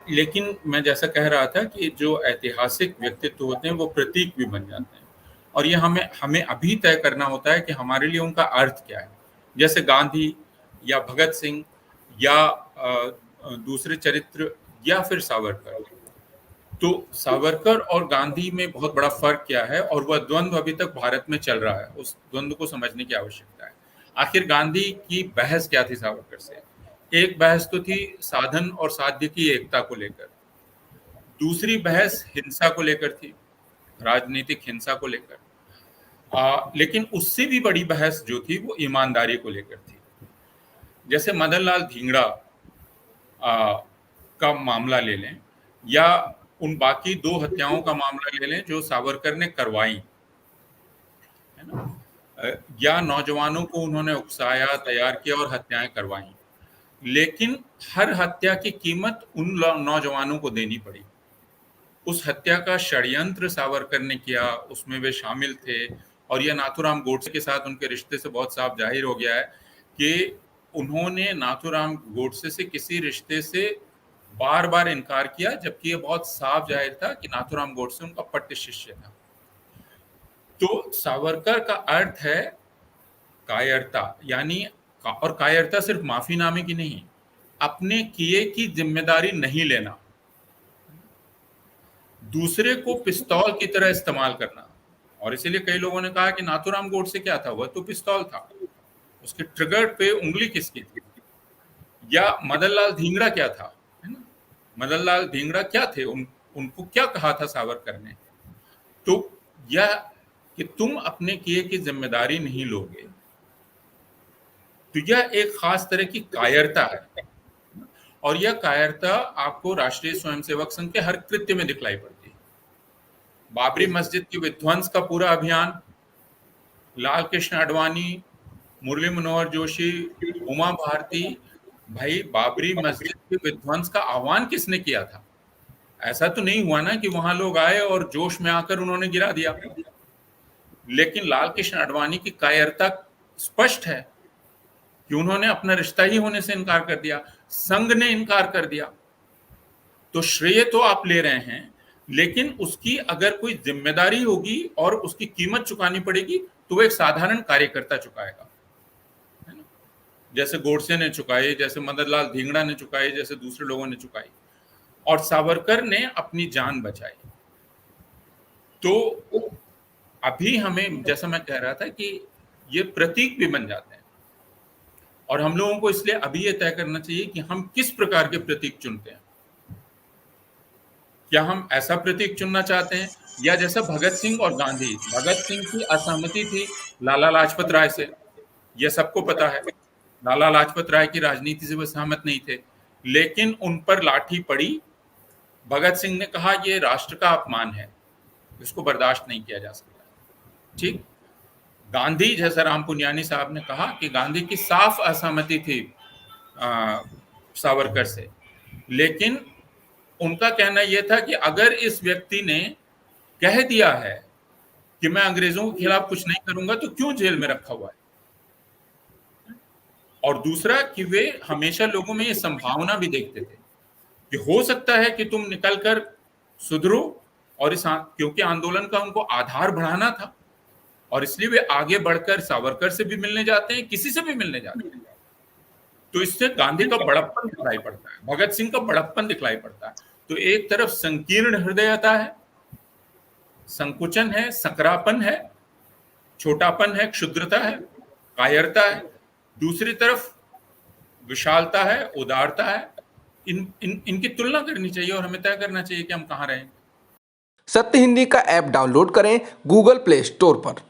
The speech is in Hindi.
लेकिन मैं जैसा कह रहा था कि जो ऐतिहासिक व्यक्तित्व होते हैं वो प्रतीक भी बन जाते हैं और ये हमें हमें अभी तय करना होता है कि हमारे लिए उनका अर्थ क्या है। जैसे गांधी या भगत सिंह या दूसरे चरित्र या फिर सावरकर। तो सावरकर और गांधी में बहुत बड़ा फर्क क्या है और वह द्वंद्व अभी तक भारत में चल रहा है, उस द्वंद्व को समझने की आवश्यकता है। आखिर गांधी की बहस क्या थी सावरकर से? एक बहस तो थी साधन और साध्य की एकता को लेकर, दूसरी बहस हिंसा को लेकर थी, राजनीतिक हिंसा को लेकर। लेकिन उससे भी बड़ी बहस जो थी वो ईमानदारी को लेकर थी। जैसे मदन लाल धिंगड़ा का मामला ले लें या उन बाकी 2 हत्याओं का मामला ले लें जो सावरकर ने करवाई, है ना? या नौजवानों को उन्होंने उकसाया, तैयार किया और हत्याएं करवाई। लेकिन हर हत्या की कीमत उन नौजवानों को देनी पड़ी। उस हत्या का षड्यंत्र सावरकर ने किया, उसमें वे शामिल थे और यह नाथूराम गोडसे के साथ उनके रिश्ते से बहुत साफ जाहिर हो गया है कि उन्होंने नाथूराम गोडसे से किसी रिश्ते से बार-बार इनकार किया, जबकि ये बहुत साफ जाहिर था कि नाथूराम गोडसे उनका पट्ट शिष्य था। तो सावरकर का अर्थ है कायरता, यानी और कायरता सिर्फ माफीनामे की नहीं, अपने किए की जिम्मेदारी नहीं लेना, दूसरे को पिस्तौल की तरह इस्तेमाल करना। और इसीलिए कई लोगों ने कहा कि नाथूराम गोडसे क्या था, वह तो पिस्तौल था, उसके ट्रिगर पे उंगली किसकी थी? या मदन लाल धिंगड़ा क्या था, है ना? मदन लाल धिंगड़ा क्या थे? उनको क्या कहा था सावरकर ने? तो यह कि तुम अपने किए की जिम्मेदारी नहीं लोगे, तो यह एक खास तरह की कायरता है और यह कायरता आपको राष्ट्रीय स्वयंसेवक संघ के हर कृत्य में दिखलाई पड़ती है। बाबरी मस्जिद के विध्वंस का पूरा अभियान, लाल कृष्ण आडवाणी, मुरली मनोहर जोशी, उमा भारती, भाई बाबरी मस्जिद के विध्वंस का आह्वान किसने किया था? ऐसा तो नहीं हुआ ना कि वहां लोग आए और जोश में आकर उन्होंने गिरा दिया। लेकिन लाल कृष्ण आडवाणी की कायरता स्पष्ट है कि उन्होंने अपना रिश्ता ही होने से इनकार कर दिया, संघ ने इनकार कर दिया। तो श्रेय तो आप ले रहे हैं, लेकिन उसकी अगर कोई जिम्मेदारी होगी और उसकी कीमत चुकानी पड़ेगी तो वो एक साधारण कार्यकर्ता चुकाएगा, है ना? जैसे गोडसे ने चुकाई, जैसे मदन लाल धिंगड़ा ने चुकाई, जैसे दूसरे लोगों ने चुकाई और सावरकर ने अपनी जान बचाई। तो अभी हमें, जैसा मैं कह रहा था कि ये प्रतीक भी बन जाते हैं और हम लोगों को इसलिए अभी ये तय करना चाहिए कि हम किस प्रकार के प्रतीक चुनते हैं। क्या हम ऐसा प्रतीक चुनना चाहते हैं या जैसा भगत सिंह और गांधी, भगत सिंह की असहमति थी लाला लाजपत राय से, यह सबको पता है। लाला लाजपत राय की राजनीति से वो सहमत नहीं थे, लेकिन उन पर लाठी पड़ी। भगत सिंह ने कहा ये राष्ट्र का अपमान है, इसको बर्दाश्त नहीं किया जा सकता। ठीक, गांधी, जैसा राम पुनियानी साहब ने कहा कि गांधी की साफ असहमति थी सावरकर से, लेकिन उनका कहना यह था कि अगर इस व्यक्ति ने कह दिया है कि मैं अंग्रेजों के खिलाफ कुछ नहीं करूंगा तो क्यों जेल में रखा हुआ है? और दूसरा कि वे हमेशा लोगों में ये संभावना भी देखते थे कि हो सकता है कि तुम निकलकर सुधरो, और क्योंकि आंदोलन का उनको आधार बढ़ाना था और इसलिए वे आगे बढ़कर सावरकर से भी मिलने जाते हैं, किसी से भी मिलने जाते हैं। तो इससे गांधी का बड़प्पन दिखलाई पड़ता है, भगत सिंह का बड़प्पन दिखलाई पड़ता है। तो एक तरफ संकीर्ण हृदयता है, संकुचन है, सकरापन है, छोटापन है, क्षुद्रता है, कायरता है, दूसरी तरफ विशालता है, उदारता है। इनकी तुलना करनी चाहिए और हमें तय करना चाहिए कि हम कहाँ रहेंगे। सत्य हिंदी का ऐप डाउनलोड करें गूगल प्ले स्टोर पर।